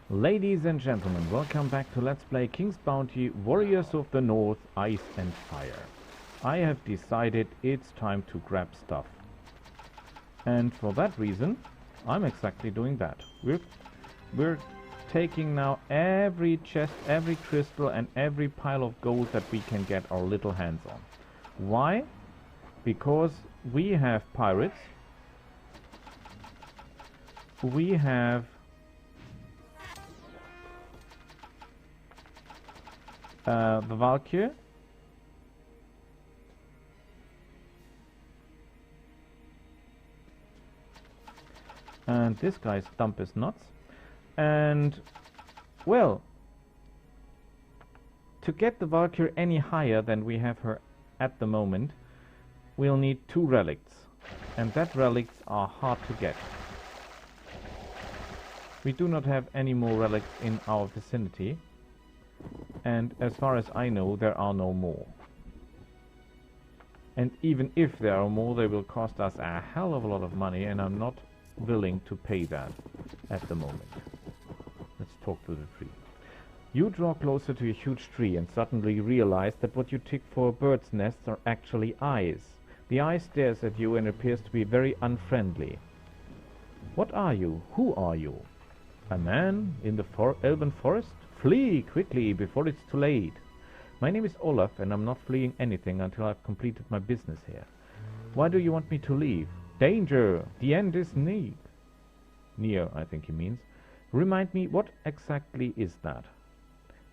Ladies and gentlemen, welcome back to Let's Play King's Bounty Warriors of the North Ice and Fire. I have decided it's time to grab stuff. And for that reason, I'm exactly doing that. We're taking now every chest, every crystal and every pile of gold that we can get our little hands on. Why? Because we have pirates. We have the Valkyrie. And this guy's dump is nuts. And, well, to get the Valkyrie any higher than we have her at the moment, we'll need 2 relics. And that relics are hard to get. We do not have any more relics in our vicinity. And as far as I know, there are no more. And even if there are more, they will cost us a hell of a lot of money, and I'm not willing to pay that at the moment. Let's talk to the tree. You draw closer to a huge tree and suddenly realize that what you take for birds' nests are actually eyes. The eye stares at you and appears to be very unfriendly. What are you? Who are you? A man in the elven forest? Flee quickly before it's too late. My name is Olaf and I'm not fleeing anything until I've completed my business here. Why do you want me to leave? Danger! The end is near. Near, I think he means. Remind me, what exactly is that?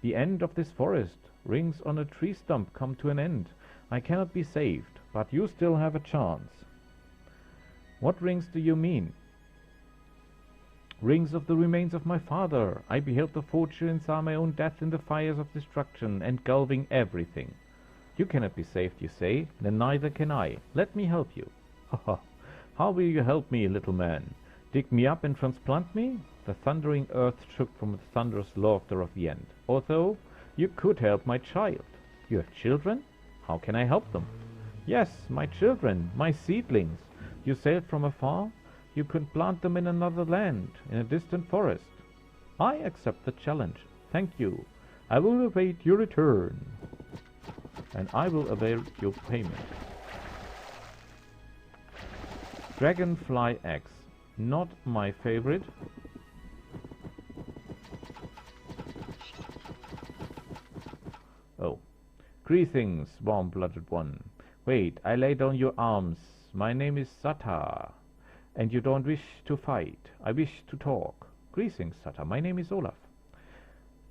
The end of this forest. Rings on a tree stump come to an end. I cannot be saved, but you still have a chance. What rings do you mean? Rings of the remains of my father. I beheld the fortune and saw my own death in the fires of destruction, engulfing everything. You cannot be saved, you say? Then neither can I. Let me help you. Ha! How will you help me, little man? Dig me up and transplant me? The thundering earth shook from the thunderous laughter of the end. Although you could help my child. You have children? How can I help them? Yes, my children, my seedlings. You sailed from afar? You could plant them in another land, in a distant forest. I accept the challenge. Thank you. I will await your return. And I will await your payment. Dragonfly Axe. Not my favorite. Oh. Greetings, warm-blooded one. Wait, I lay down your arms. My name is Sata. And you don't wish to fight. I wish to talk. Greetings, Sata. My name is Olaf.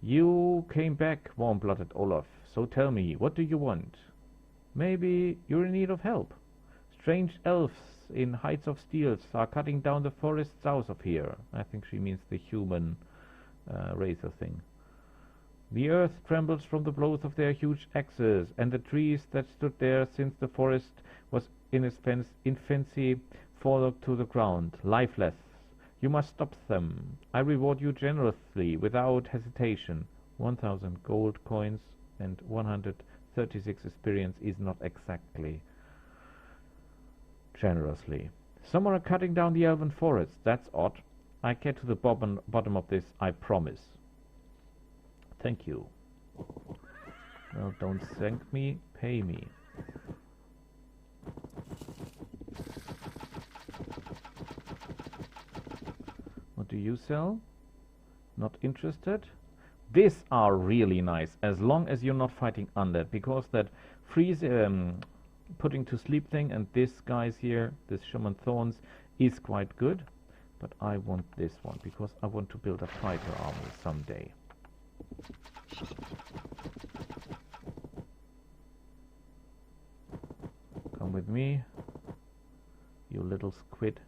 You came back, warm-blooded Olaf. So tell me, what do you want? Maybe you're in need of help. Strange elves in heights of steel are cutting down the forest south of here. I think she means the human razor thing. The earth trembles from the blows of their huge axes, and the trees that stood there since the forest was in its infancy fall to the ground, lifeless. You must stop them. I reward you generously, without hesitation. 1,000 gold coins and 136 experience is not exactly generously. Some are cutting down the elven forest. That's odd. I get to the bottom of this, I promise. Thank you. Well, don't thank me, pay me. What do you sell? Not interested? These are really nice, as long as you're not fighting undead, because that freeze putting to sleep thing and this guy's here, this Shaman Thorns, is quite good. But I want this one, because I want to build a fighter army someday. Come with me, you little squid.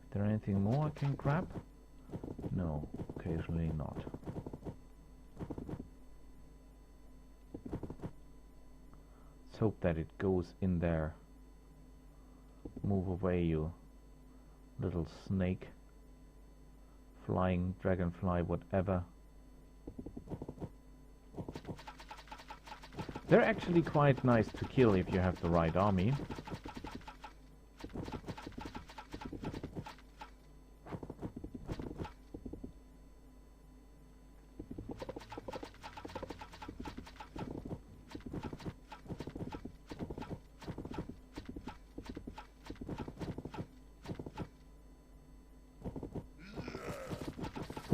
Is there anything more I can grab? No, occasionally not. Let's hope that it goes in there. Move away, you little snake. flying dragonfly, whatever. They're actually quite nice to kill if you have the right army.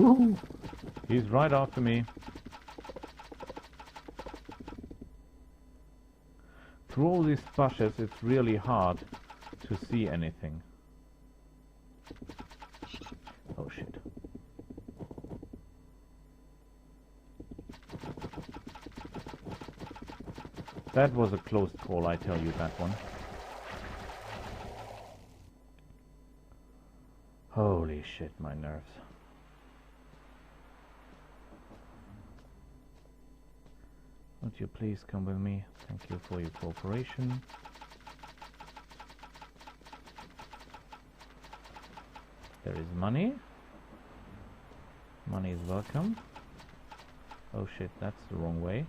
Ooh, he's right after me. Through all these bushes, it's really hard to see anything. Oh shit. That was a close call, I tell you that one. Holy shit, my nerves. Would you please come with me? Thank you for your cooperation. There is money. Money is welcome. Oh shit, that's the wrong way.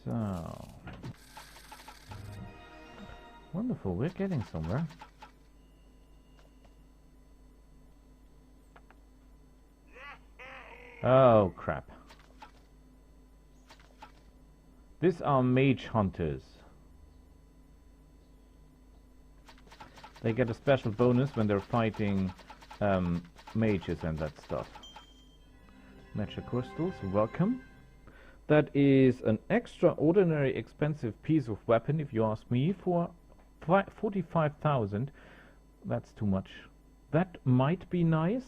So... wonderful, we're getting somewhere. Oh crap. These are mage hunters. They get a special bonus when they're fighting mages and that stuff. Magic crystals, welcome. That is an extraordinary expensive piece of weapon, if you ask me, for 45,000. That's too much. That might be nice.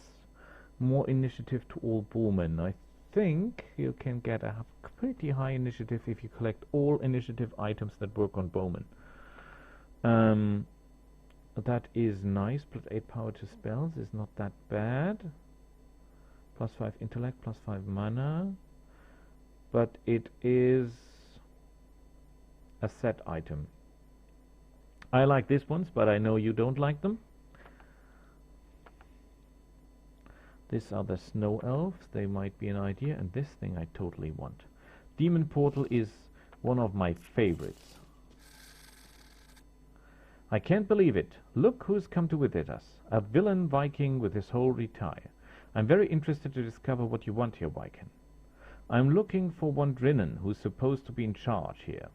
More initiative to all bowmen. I think you can get a pretty high initiative if you collect all initiative items that work on bowmen. That is nice. Plus 8 power to spells is not that bad. Plus 5 intellect, plus 5 mana. But it is a set item. I like these ones, but I know you don't like them. These are the snow elves. They might be an idea. And this thing I totally want. Demon Portal is one of my favorites. I can't believe it. Look who's come to visit us. A villain Viking with his whole retire. I'm very interested to discover what you want here, Viking. I'm looking for one Drinnen, who's supposed to be in charge here.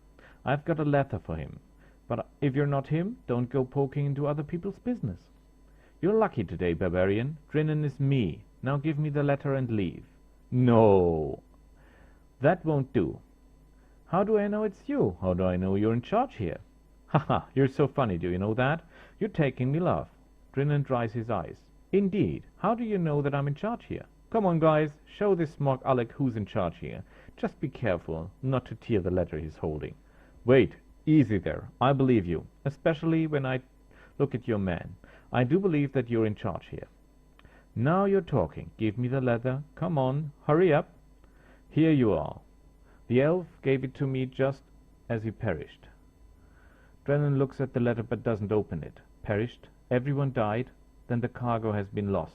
I've got a letter for him. But if you're not him, don't go poking into other people's business. You're lucky today, barbarian. Drinnen is me. Now give me the letter and leave. No. That won't do. How do I know it's you? How do I know you're in charge here? Haha, you're so funny, do you know that? You're taking me love. Drinnen dries his eyes. Indeed. How do you know that I'm in charge here? Come on, guys. Show this smug Alec who's in charge here. Just be careful not to tear the letter he's holding. Wait. Easy there. I believe you. Especially when I look at your man. I do believe that you're in charge here. Now you're talking. Give me the letter. Come on. Hurry up. Here you are. The elf gave it to me just as he perished. Drinnen looks at the letter but doesn't open it. Perished? Everyone died? Then the cargo has been lost.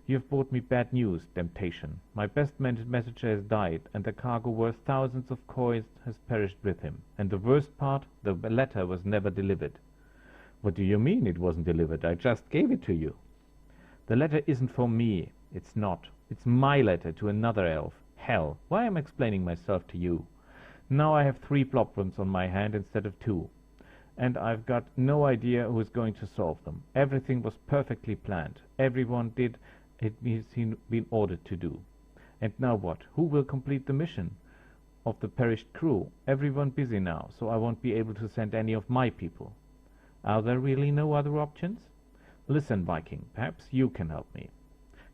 You have brought me bad news, temptation. My best messenger has died, and the cargo worth thousands of coins has perished with him. And the worst part, the letter was never delivered. What do you mean it wasn't delivered? I just gave it to you. The letter isn't for me. It's not. It's my letter to another elf. Hell, why am I explaining myself to you? Now I have 3 problems on my hand instead of 2. And I've got no idea who is going to solve them. Everything was perfectly planned. Everyone did it he's been ordered to do. And now what? Who will complete the mission of the perished crew? Everyone busy now, so I won't be able to send any of my people. Are there really no other options? Listen, Viking, perhaps you can help me.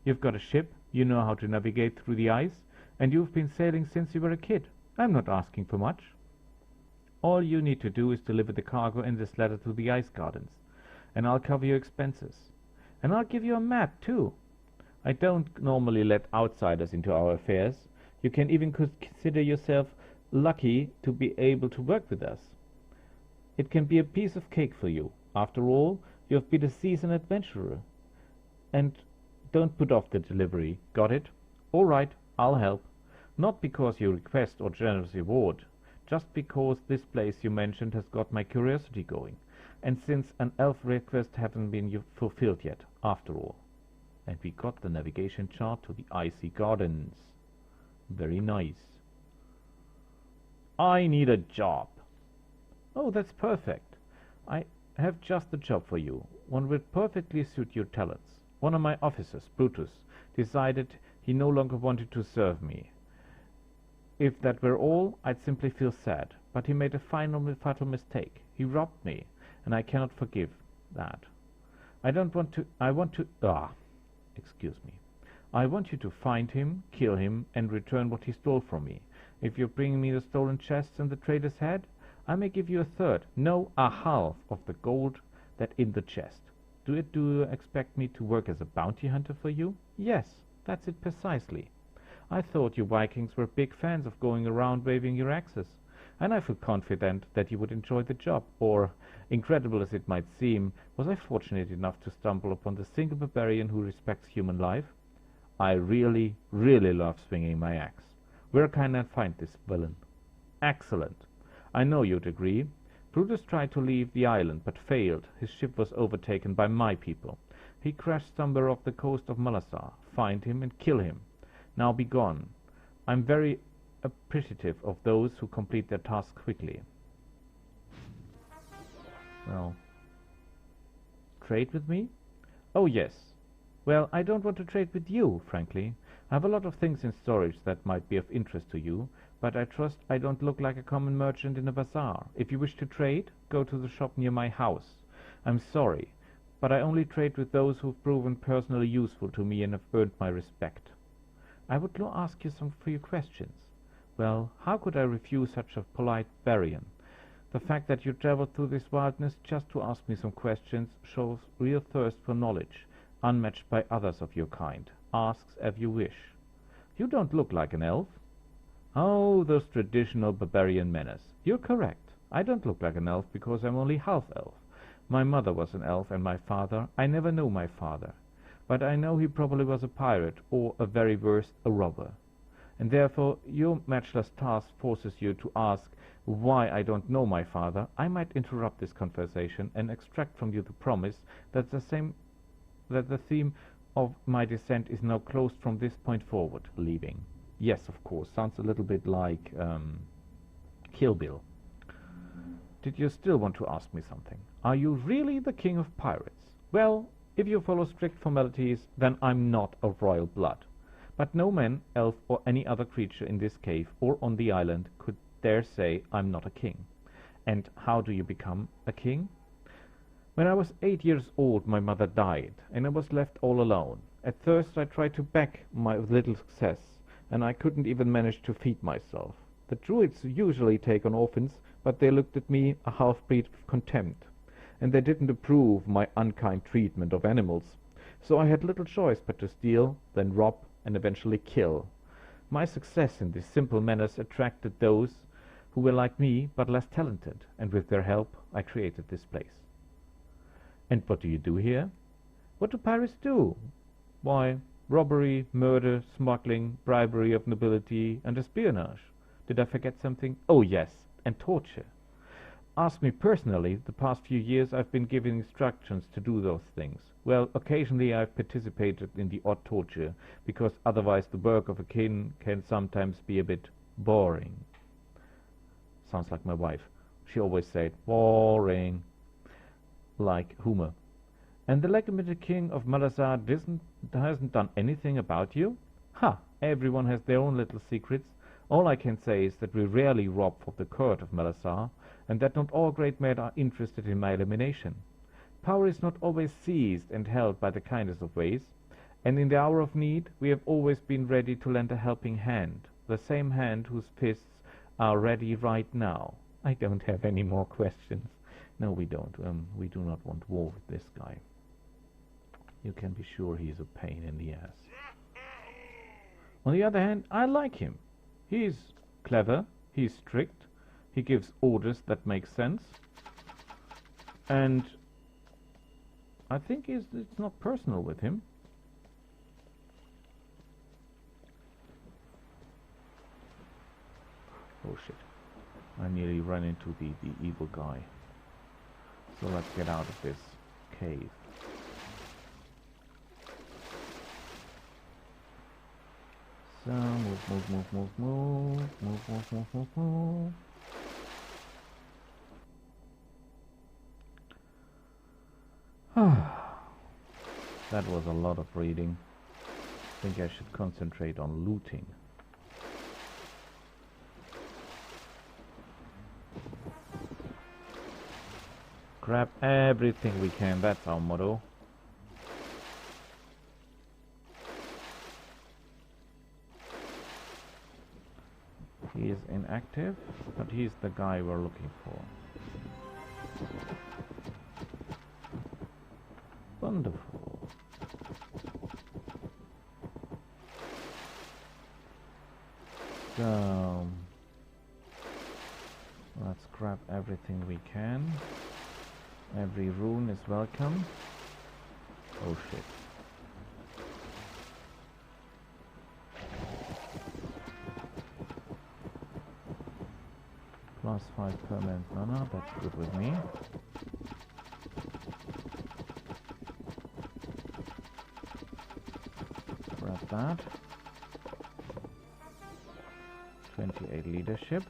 You've got a ship, you know how to navigate through the ice, and you've been sailing since you were a kid. I'm not asking for much. All you need to do is deliver the cargo in this letter to the Ice Gardens, and I'll cover your expenses. And I'll give you a map, too. I don't normally let outsiders into our affairs. You can even consider yourself lucky to be able to work with us. It can be a piece of cake for you. After all, you have been a seasoned adventurer. And don't put off the delivery. Got it? All right, I'll help. Not because you request or generous reward, just because this place you mentioned has got my curiosity going, and since an elf request hasn't been fulfilled yet, after all. And we got the navigation chart to the icy gardens. Very nice. I need a job. Oh, that's perfect. I have just the job for you. One would perfectly suit your talents. One of my officers, Brutus, decided he no longer wanted to serve me. If that were all, I'd simply feel sad. But he made a fatal mistake. He robbed me, and I cannot forgive that. Excuse me. I want you to find him, kill him, and return what he stole from me. If you bring me the stolen chests and the trader's head, I may give you a third, no, a half of the gold that in the chest. Do you expect me to work as a bounty hunter for you? Yes, that's it precisely. I thought you Vikings were big fans of going around waving your axes, and I feel confident that you would enjoy the job. Or, incredible as it might seem, was I fortunate enough to stumble upon the single barbarian who respects human life? I really, really love swinging my axe. Where can I find this villain? Excellent. I know you'd agree. Brutus tried to leave the island, but failed. His ship was overtaken by my people. He crashed somewhere off the coast of Malazar. Find him and kill him. Now be gone. I'm very appreciative of those who complete their tasks quickly. Well, trade with me? Oh, yes. Well, I don't want to trade with you, frankly. I have a lot of things in storage that might be of interest to you, but I trust I don't look like a common merchant in a bazaar. If you wish to trade, go to the shop near my house. I'm sorry, but I only trade with those who've proven personally useful to me and have earned my respect. I would ask you some few questions. Well, how could I refuse such a polite barbarian? The fact that you traveled through this wilderness just to ask me some questions shows real thirst for knowledge, unmatched by others of your kind. Ask as you wish. You don't look like an elf. Oh, those traditional barbarian manners. You're correct. I don't look like an elf because I'm only half-elf. My mother was an elf, and my father, I never knew my father. But I know he probably was a pirate, or at very worst, a robber. And therefore your matchless task forces you to ask why I don't know my father. I might interrupt this conversation and extract from you the promise that the theme of my descent is now closed from this point forward, leaving. Yes, of course, sounds a little bit like Kill Bill. Did you still want to ask me something? Are you really the king of pirates? Well, if you follow strict formalities, then I'm not of royal blood. But no man, elf, or any other creature in this cave or on the island could dare say I'm not a king. And how do you become a king? When I was 8 years old, my mother died, and I was left all alone. At first I tried to beg with little success, and I couldn't even manage to feed myself. The druids usually take on orphans, but they looked at me, a half-breed, with contempt, and they didn't approve my unkind treatment of animals. So I had little choice but to steal, then rob, and eventually kill. My success in these simple manners attracted those who were like me but less talented, and with their help I created this place. And what do you do here? What do pirates do? Why, robbery, murder, smuggling, bribery of nobility, and espionage. Did I forget something? Oh yes, and torture. Ask me personally, the past few years I've been given instructions to do those things. Well, occasionally I've participated in the odd torture, because otherwise the work of a king can sometimes be a bit boring. Sounds like my wife. She always said, boring, like Homer. And the legitimate king of Malazar hasn't done anything about you? Ha! Everyone has their own little secrets. All I can say is that we rarely rob for the court of Malazar, and that not all great men are interested in my elimination. Power is not always seized and held by the kindest of ways, and in the hour of need we have always been ready to lend a helping hand, the same hand whose fists are ready right now. I don't have any more questions. No, we don't. We do not want war with this guy. You can be sure he is a pain in the ass. On the other hand, I like him. He's clever, he's strict, he gives orders that make sense, and I think it's not personal with him. Oh shit. I nearly ran into the evil guy. So let's get out of this cave. So move. That was a lot of reading. I think I should concentrate on looting. Grab everything we can, that's our motto. He is inactive, but he's the guy we're looking for. Wonderful. So let's grab everything we can. Every rune is welcome. Oh shit. +5 permanent mana, that's good with me. Grab that. 28 leadership.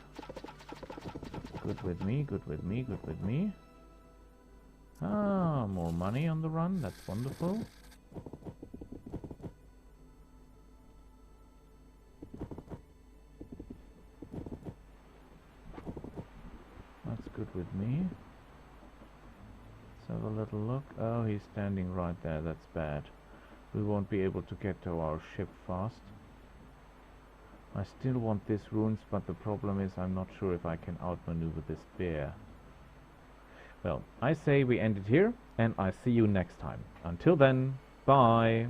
Good with me, good with me, good with me. Ah, more money on the run, that's wonderful. That's good with me. Let's have a little look. Oh, he's standing right there, that's bad. We won't be able to get to our ship fast. I still want these runes, but the problem is I'm not sure if I can outmaneuver this bear. Well, I say we end it here, and I see you next time. Until then, bye!